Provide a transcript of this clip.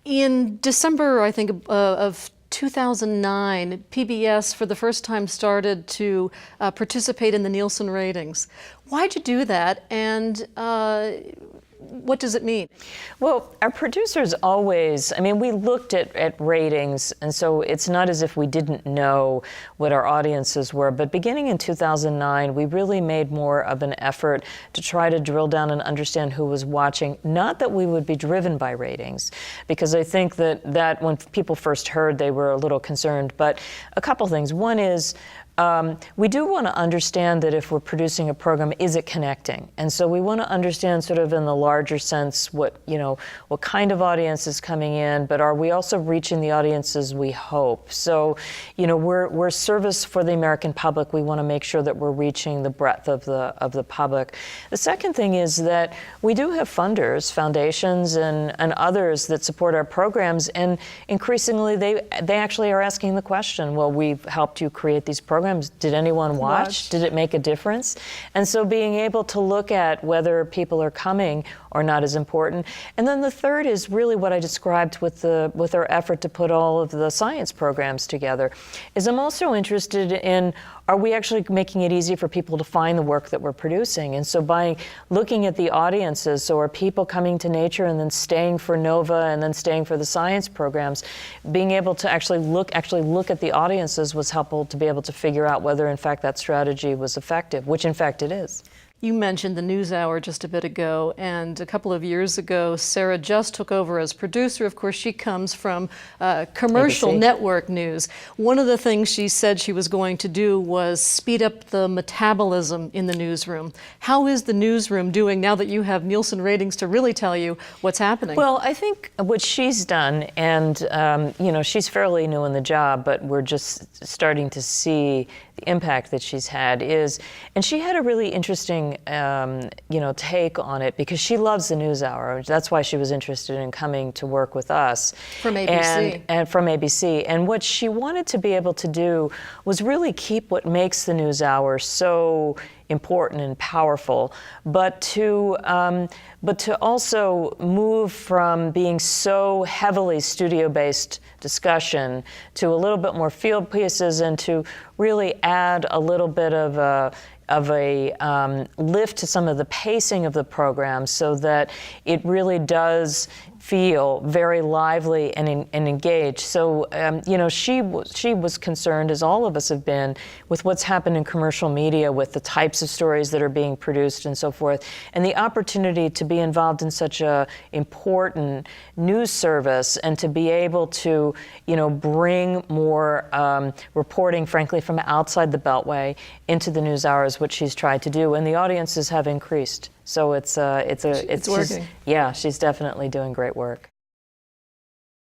In December, I think, of 2009, PBS for the first time started to participate in the Nielsen ratings. Why'd you do that, and what does it mean? Well, our producers always, I mean, we looked at ratings, and so it's not as if we didn't know what our audiences were, but beginning in 2009, we really made more of an effort to try to drill down and understand who was watching. Not that we would be driven by ratings, because I think that when people first heard, they were a little concerned, but a couple things. One is, we do want to understand that if we're producing a program, is it connecting? And so we want to understand sort of in the larger sense what kind of audience is coming in, but are we also reaching the audiences we hope? So, we're service for the American public. We want to make sure that we're reaching the breadth of the public. The second thing is that we do have funders, foundations, and others that support our programs, and increasingly they actually are asking the question, well, we've helped you create these programs. Did anyone watch? Did it make a difference? And so being able to look at whether people are coming or not is important. And then the third is really what I described with our effort to put all of the science programs together, is I'm also interested in, are we actually making it easy for people to find the work that we're producing? And so by looking at the audiences, so are people coming to Nature and then staying for Nova and then staying for the science programs, being able to actually look at the audiences was helpful to be able to figure out whether in fact that strategy was effective, which in fact it is. You mentioned the NewsHour just a bit ago, and a couple of years ago, Sarah just took over as producer. Of course, she comes from commercial ABC. Network news. One of the things she said she was going to do was speed up the metabolism in the newsroom. How is the newsroom doing now that you have Nielsen ratings to really tell you what's happening? Well, I think what she's done, and she's fairly new in the job, but we're just starting to see the impact that she's had and she had a really interesting take on it, because she loves the NewsHour. That's why she was interested in coming to work with us. From ABC. And from ABC. And what she wanted to be able to do was really keep what makes the NewsHour so important and powerful, but to also move from being so heavily studio-based discussion to a little bit more field pieces, and to really add a little bit of a lift to some of the pacing of the program, so that it really does feel very lively and engaged. So, she was concerned, as all of us have been, with what's happened in commercial media, with the types of stories that are being produced and so forth, and the opportunity to be involved in such a important news service, and to be able to, bring more reporting, frankly, from outside the Beltway into the NewsHour is what she's tried to do, and the audiences have increased. So it's working. she's definitely doing great work.